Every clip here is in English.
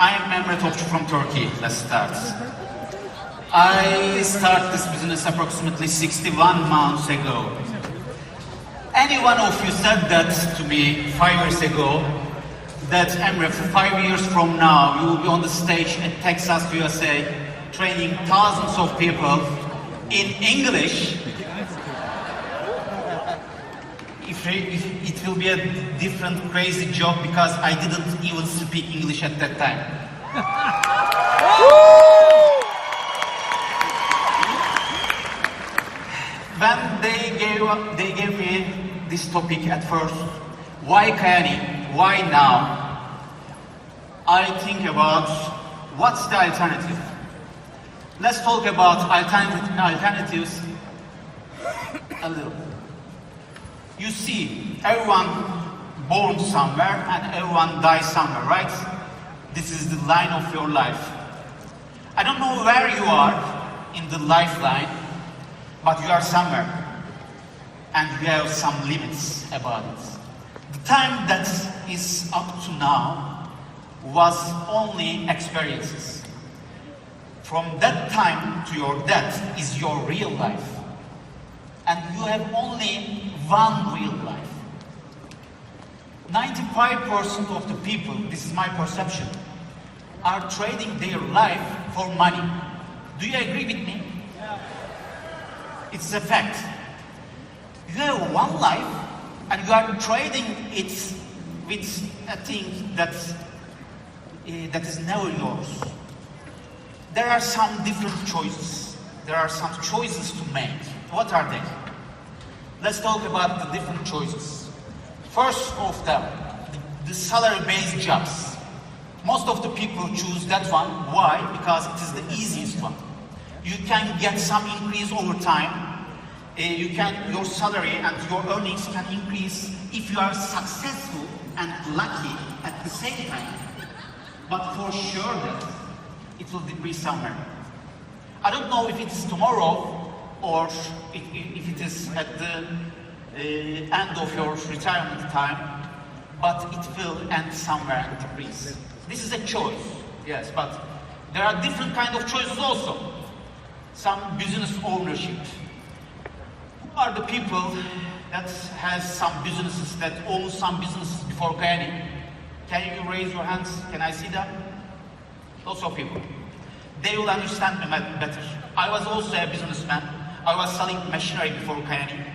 I am Emre Topçu from Turkey. Let's start. I started this business approximately 61 months ago. Any one of you said that to me 5 years ago, that Emre, for 5 years from now, you will be on the stage at Texas, USA, training thousands of people in English. It will be a different crazy job because I didn't even speak English at that time. When they gave me this topic at first, why Kyani, why now? I think about what's the alternative. Let's talk about alternatives a little. You see, everyone born somewhere and everyone dies somewhere, right? This is the line of your life. I don't know where you are in the lifeline, but you are somewhere. And you have some limits about it. The time that is up to now was only experiences. From that time to your death is your real life. And you have only one real life. 95% of the people, this is my perception, are trading their life for money. Do you agree with me? Yeah. It's a fact. You have one life and you are trading it with a thing that is never yours. There are some different choices. There are some choices to make. What are they? Let's talk about the different choices. First of them, the salary-based jobs. Most of the people choose that one. Why? Because it is the easiest one. You can get some increase over time. Your salary and your earnings can increase if you are successful and lucky at the same time. But for sure that it will decrease somewhere. I don't know if it's tomorrow or if it is at the end of your retirement time, but it will end somewhere and decrease. This is a choice, yes, but there are different kind of choices also. Some business ownership. Who are the people that has some businesses, that own some businesses before Kyani? Can you raise your hands? Can I see them? Lots of people. They will understand me better. I was also a businessman. I was selling machinery before Kyani.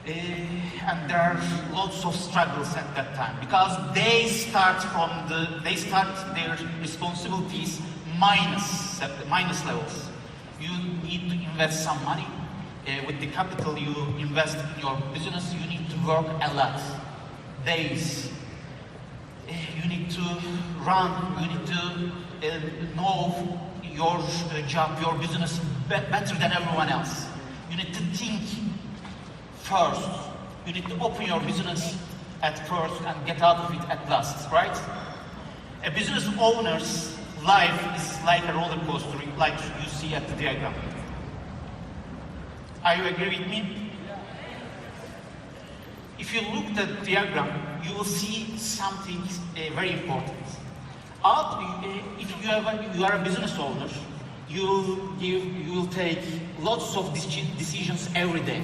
And there are lots of struggles at that time because they start their responsibilities minus levels. You need to invest some money. With the capital you invest in your business, you need to work a lot. Days. You need to run, you need to know your job, your business better than everyone else. You need to think first. You need to open your business at first and get out of it at last, right? A business owner's life is like a roller coaster, like you see at the diagram. Are you agree with me? If you look at the diagram, you will see something very important. If you are a business owner, you will take lots of decisions every day,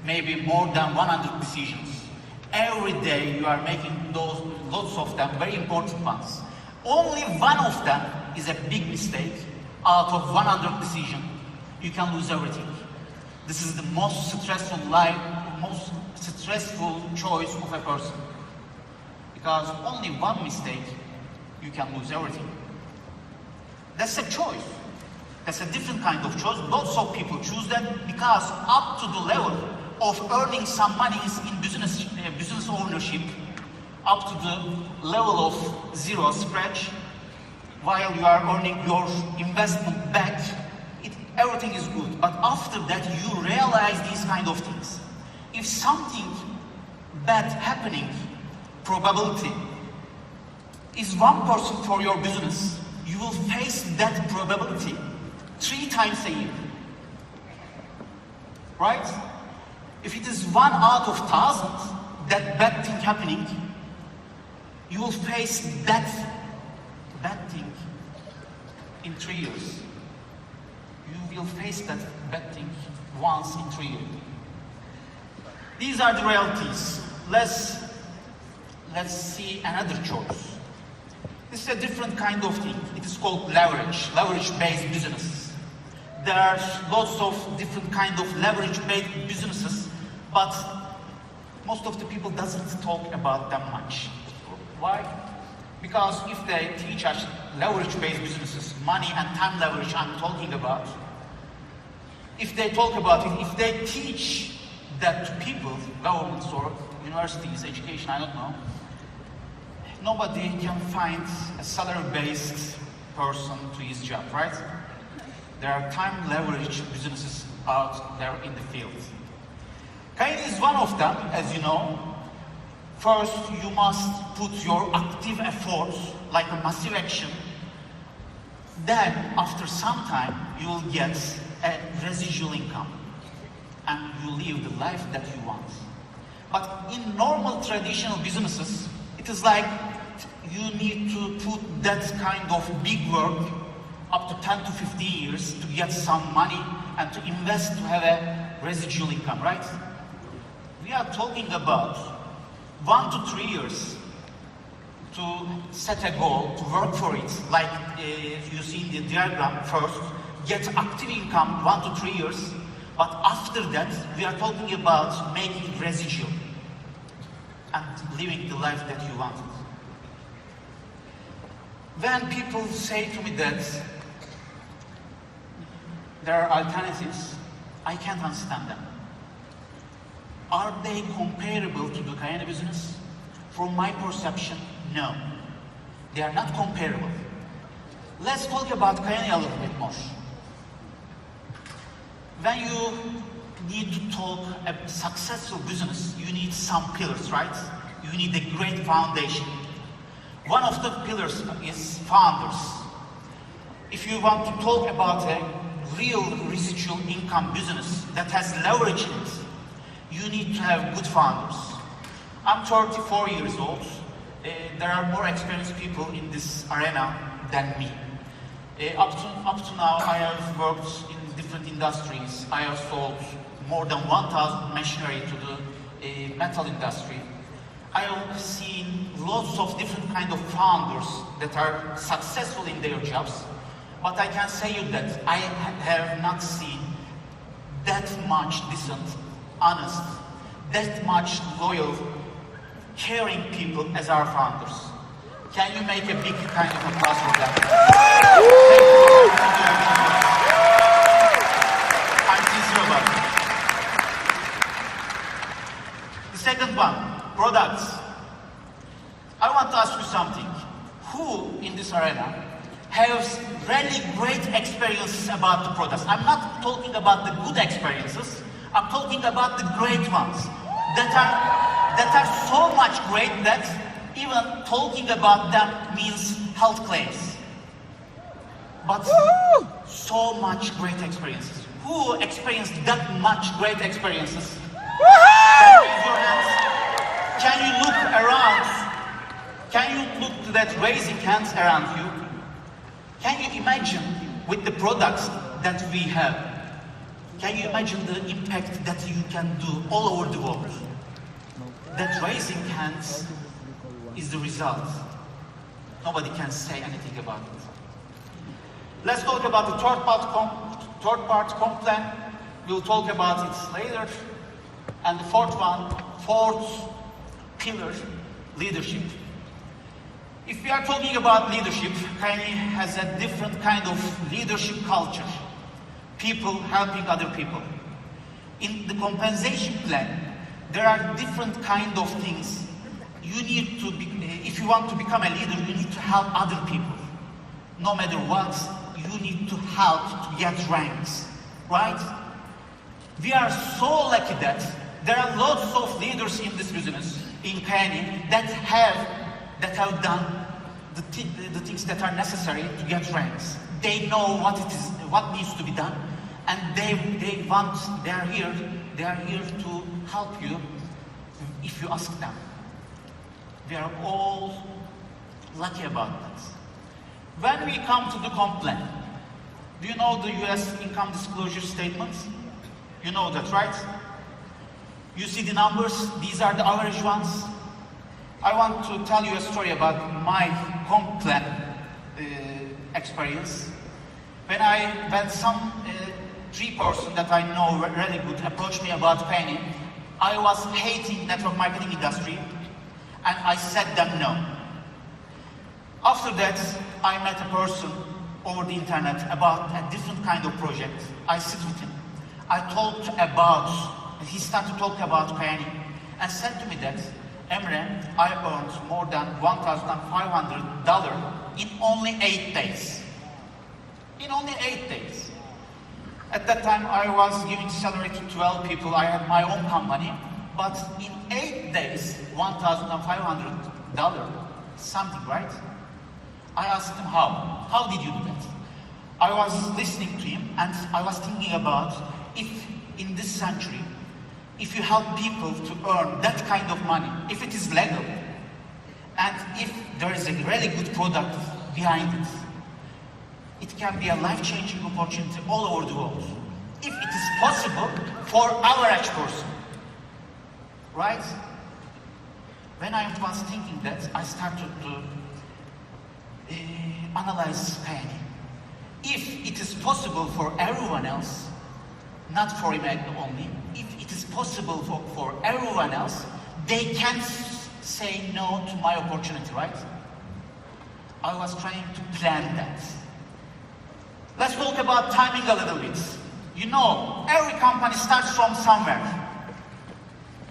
maybe more than 100 decisions. Every day you are making those lots of them, very important ones. Only one of them is a big mistake. Out of 100 decisions, you can lose everything. This is the most stressful choice of a person. Because only one mistake, you can lose everything. That's a choice. That's a different kind of choice. Lots of people choose that because up to the level of earning some money in business ownership, up to the level of zero scratch, while you are earning your investment back, everything is good. But after that, you realize these kind of things. If something bad happening, probability is 1% for your business, you will face that probability 3 times a year. Right? If it is 1 out of 1,000, that bad thing happening, you will face that bad thing in 3 years. You will face that bad thing once in 3 years. These are the realities. Let's see another choice. This is a different kind of thing. It is called leverage-based businesses. There are lots of different kind of leverage-based businesses, but most of the people doesn't talk about them much. Why? Because if they teach us leverage-based businesses, money and time leverage I'm talking about, if they talk about it, if they teach that to people, governments or universities, education, I don't know, nobody can find a salary-based person to his job, right? There are time leverage businesses out there in the field. Kyani is one of them, as you know. First, you must put your active effort, like a massive action. Then, after some time, you will get a residual income. And you live the life that you want. But in normal traditional businesses, it is like you need to put that kind of big work up to 10 to 15 years to get some money and to invest to have a residual income, right? We are talking about 1 to 3 years to set a goal, to work for it. Like you see in the diagram, first, get active income 1 to 3 years. But after that, we are talking about making residual and living the life that you wanted. When people say to me that there are alternatives, I can't understand them. Are they comparable to the Kyani business? From my perception, no. They are not comparable. Let's talk about Kyani a little bit more. When you need to talk a successful business, you need some pillars, right? You need a great foundation. One of the pillars is founders. If you want to talk about a real residual income business that has leverage in it, you need to have good founders. I'm 34 years old. There are more experienced people in this arena than me. Up to now, I have worked in different industries. I have sold more than 1,000 machinery to the metal industry. I have seen lots of different kind of founders that are successful in their jobs. But I can say you that I have not seen that much decent, honest, that much loyal, caring people as our founders. Can you make a big kind of applause for them? I'm sincere about it. The second one, products. I want to ask you something. Who in this arena has really great experiences about the products? I'm not talking about the good experiences. I'm talking about the great ones that are so much great that even talking about them means health claims. But so much great experiences. Who experienced that much great experiences? Can you raise your hands? Can you look around? Can you look to that raising hands around you? Can you imagine with the products that we have? Can you imagine the impact that you can do all over the world? That raising hands is the result. Nobody can say anything about it. Let's talk about the third part complaint. We'll talk about it later. And the fourth pillar, leadership. If we are talking about leadership, Kyani has a different kind of leadership culture. People helping other people. In the compensation plan, there are different kind of things. You need to be, if you want to become a leader, you need to help other people. No matter what, you need to help to get ranks, right? We are so lucky that there are lots of leaders in this business, in Kyani, that have done the things that are necessary to get ranks. They know what needs to be done, and they are here to help you if you ask them. We are all lucky about that. When we come to the comp plan, do you know the US income disclosure statements? You know that, right? You see the numbers, these are the average ones. I want to tell you a story about my comp plan experience. When some three person that I know really good approached me about Kyani, I was hating network marketing industry, and I said them no. After that, I met a person over the internet about a different kind of project. I sit with him. He started to talk about Kyani and said to me that, Emre, I earned more than $1,500 in only 8 days. In only 8 days. At that time, I was giving salary to 12 people. I had my own company. But in 8 days, $1,500, something, right? I asked him how. How did you do that? I was listening to him and I was thinking about if in this century, if you help people to earn that kind of money, if it is legal, and if there is a really good product behind it, it can be a life-changing opportunity all over the world. If it is possible for average person, right? When I was thinking that, I started to analyze Kyani. If it is possible for everyone else, not for him only, if it is possible for everyone else, they can't say no to my opportunity, right? I was trying to plan that. Let's talk about timing a little bit. You know, every company starts from somewhere.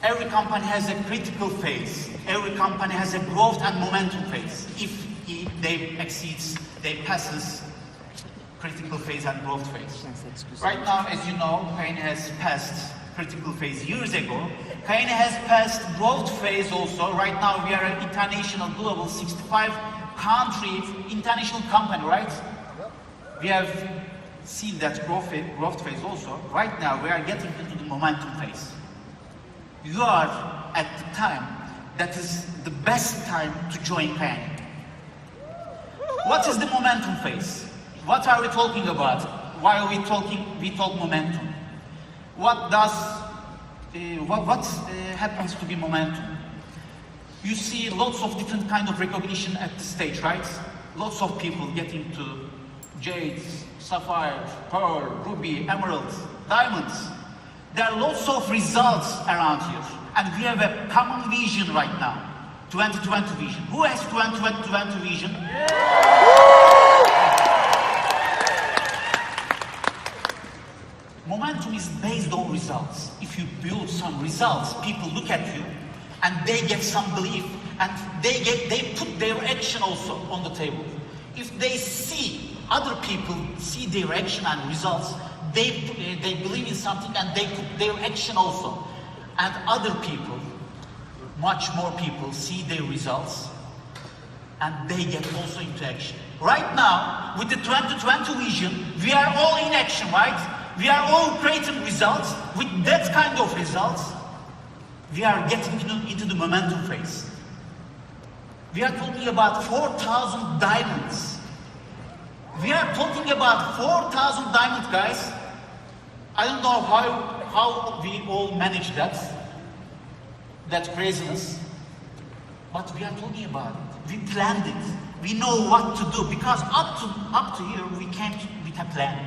Every company has a critical phase. Every company has a growth and momentum phase. If they passes critical phase and growth phase. Right now, as you know, Kyani has passed critical phase years ago. Kyani has passed growth phase also. Right now, we are an international, global, 65 country international company, right? We have seen that growth phase also. Right now, we are getting into the momentum phase. You are at the time that is the best time to join Kyani. What is the momentum phase? What are we talking about? While we talk momentum. What happens to be momentum? You see lots of different kind of recognition at the stage, right? Lots of people getting to jades, sapphires, pearl, ruby, emeralds, diamonds. There are lots of results around here. And we have a common vision right now. 2020 vision. Who has 2020 vision? Momentum is based on results. If you build some results, people look at you and they get some belief and they put their action also on the table. If they see other people see their action and results, they believe in something and they put their action also. And other people, much more people see their results and they get also into action. Right now, with the 2020 vision, we are all in action, right? We are all creating results. With that kind of results, we are getting into the momentum phase. We are talking about 4,000 diamonds. We are talking about 4,000 diamonds, guys. I don't know how we all manage that craziness, but we are talking about it. We planned it. We know what to do because up to here we came with a plan.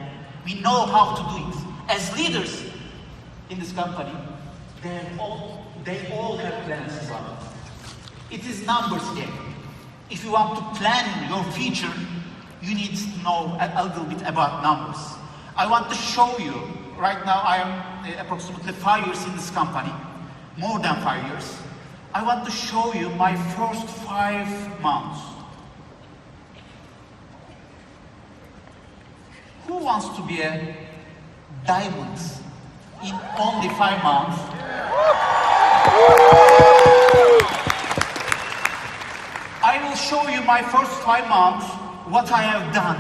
We know how to do it. As leaders in this company, they all have plans about it. It is numbers game. If you want to plan your future, you need to know a little bit about numbers. I want to show you. Right now, I am approximately 5 years in this company, more than 5 years. I want to show you my first 5 months. Who wants to be a diamond in only 5 months? I will show you my first 5 months, what I have done,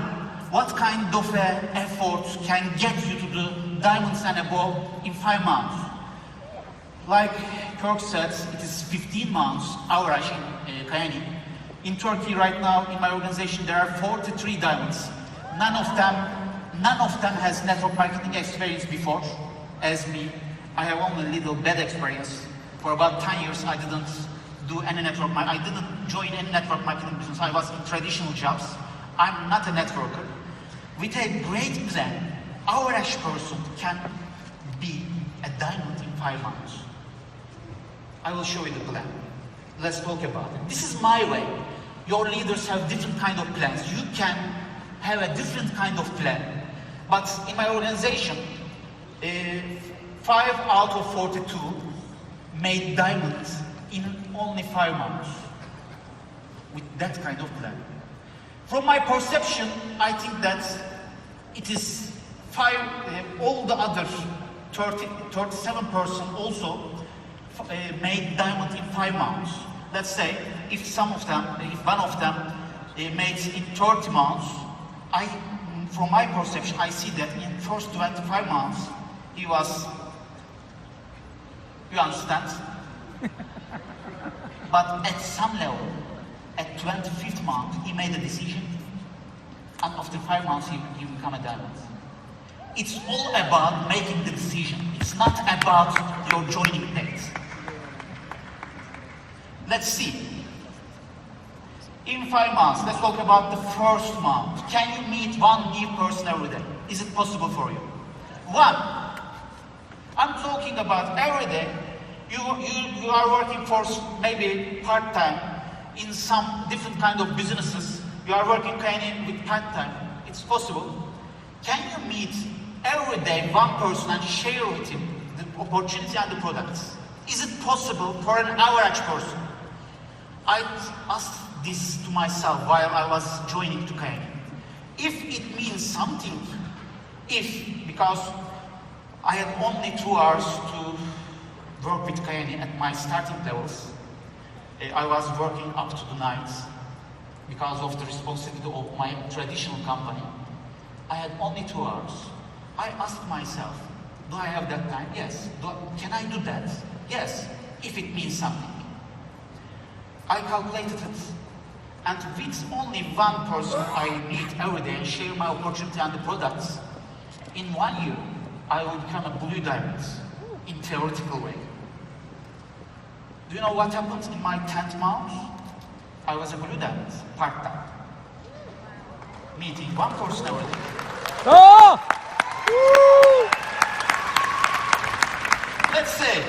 what kind of effort can get you to the diamonds and above in 5 months. Like Kirk said, it is 15 months average in Kyani. In Turkey right now, in my organization, there are 43 diamonds. None of them has network marketing experience before, as me. I have only a little bad experience. For about 10 years, I didn't do any network marketing. I didn't join any network marketing business. I was in traditional jobs. I'm not a networker. With a great plan, our average person can be a diamond in 5 months. I will show you the plan. Let's talk about it. This is my way. Your leaders have different kind of plans. You can have a different kind of plan. But in my organization, 5 out of 42 made diamonds in only 5 months with that kind of plan. From my perception, I think that it is all the other 37% also made diamond in 5 months. Let's say if one of them made in 30 months, from my perception, I see that in first 25 months, he was, you understand? But at some level, at 25th month, he made a decision, and after 5 months, he became a diamond. It's all about making the decision. It's not about your joining date. Let's see. In 5 months, let's talk about the first month. Can you meet one new person every day? Is it possible for you? One. I'm talking about every day. You are working for maybe part-time in some different kind of businesses. You are working with part-time. It's possible. Can you meet every day one person and share with him the opportunity and the products? Is it possible for an average person? I asked this to myself while I was joining to Kyani. If it means something, because I had only 2 hours to work with Kyani at my starting levels, I was working up to the nights because of the responsibility of my traditional company. I had only 2 hours. I asked myself, do I have that time? Yes. Can I do that? Yes, if it means something. I calculated it, and with only one person I meet every day and share my opportunity and the products, in 1 year, I will become a blue diamond in theoretical way. Do you know what happened in my 10th month? I was a blue diamond, part-time. Meeting one person every day. Oh! Let's say,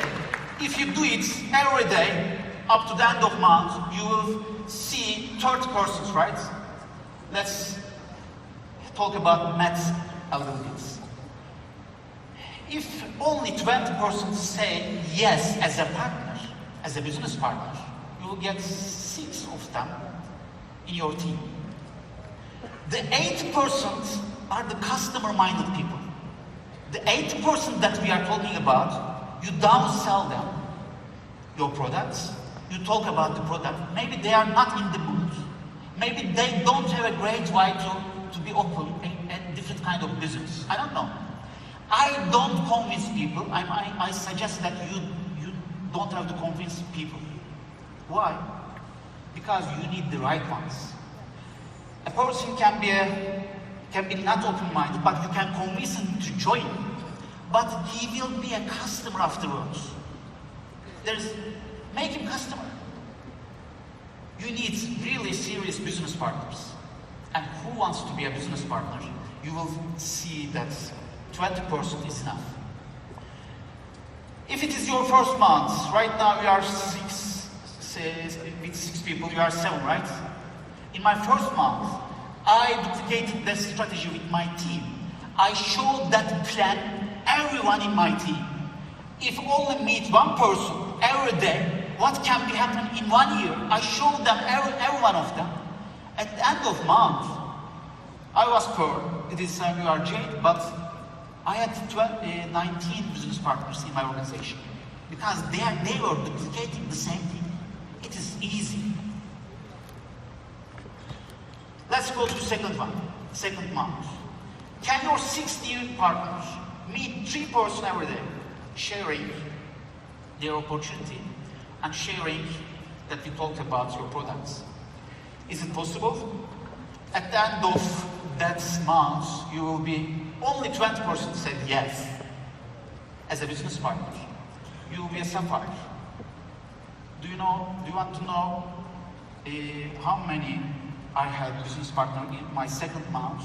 if you do it every day, up to the end of month, you will see 30 persons, right? Let's talk about maths a little bit. If only 20% say yes as a partner, as a business partner, you will get 6 of them in your team. The 8% are the customer-minded people. The 8% that we are talking about, you downsell them your products. You talk about the product. Maybe they are not in the mood. Maybe they don't have a great why to be open in different kind of business. I don't know. I don't convince people. I suggest that you don't have to convince people. Why? Because you need the right ones. A person can be not open-minded, but you can convince him to join. But he will be a customer afterwards. Make him customer. You need really serious business partners. And who wants to be a business partner? You will see that 20% is enough. If it is your first month, right now we are 6 people, you are 7, right? In my first month, I duplicated the strategy with my team. I showed that plan everyone in my team. If only meet one person every day, what can be happening in 1 year? I showed them every one of them. At the end of month, I was poor. It is we are jade, but I had 19 business partners in my organization because they were duplicating the same thing. It is easy. Let's go to second month. Can your 6 new partners meet 3 persons every day, sharing their opportunity and sharing that we talked about your products? Is it possible? At the end of that month, you will be only 20% said yes as a business partner. You will be a sapphire. Do you want to know how many I had business partner in my second month?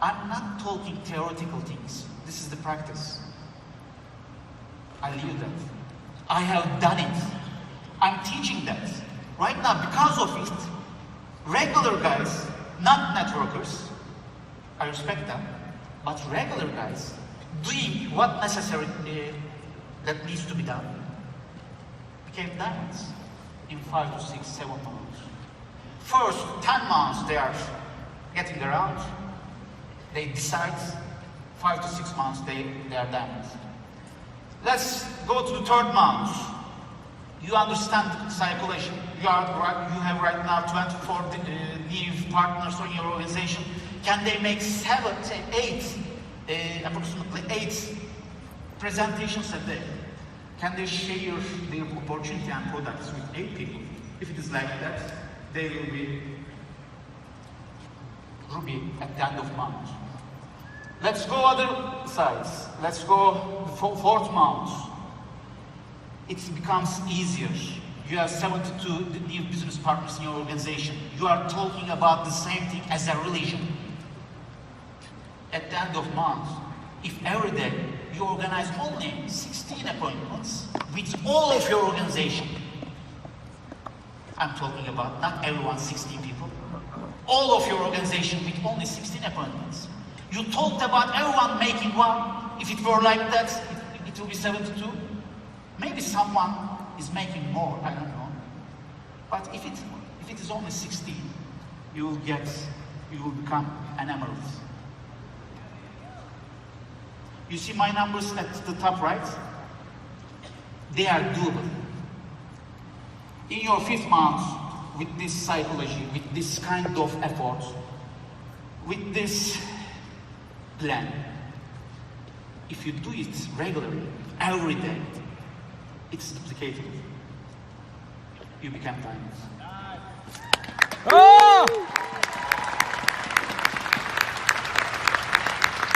I'm not talking theoretical things. This is the practice. I live that. I have done it. I'm teaching that. Right now, because of it, regular guys, not networkers, I respect them, but regular guys doing what necessary that needs to be done became diamonds in 5 to 6, 7 months. First 10 months they are getting around, they decide, 5 to 6 months they are diamonds. Let's go to the third month. You understand psychology. You have right now 24 new partners on your organization. Can they make 7, 8, approximately 8 presentations a day? Can they share their opportunity and products with 8 people? If it is like that, they will be ruby at the end of month. Let's go other sides. Let's go fourth month. It becomes easier. You have 72 new business partners in your organization. You are talking about the same thing as a religion. At the end of month, if every day you organize only 16 appointments with all of your organization, I'm talking about not everyone 16 people, all of your organization with only 16 appointments. You talked about everyone making one. If it were like that, it will be 72. Maybe someone is making more, I don't know. But if it is only 16, you will become an emerald. You see my numbers at the top right? They are doable. In your 5th month, with this psychology, with this kind of effort, with this plan, if you do it regularly, every day, it's duplicated. You become diamonds. Oh!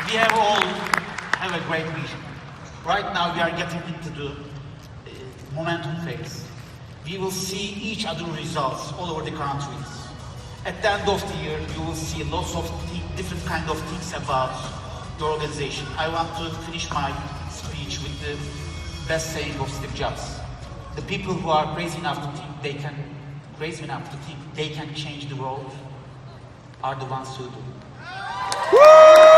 We have all have a great vision. Right now we are getting into the momentum phase. We will see each other results all over the countries. At the end of the year, you will see lots of different kind of things about your organization. I want to finish my speech with the best saying of Steve Jobs. The people who are crazy enough to think they can change the world are the ones who do. Woo!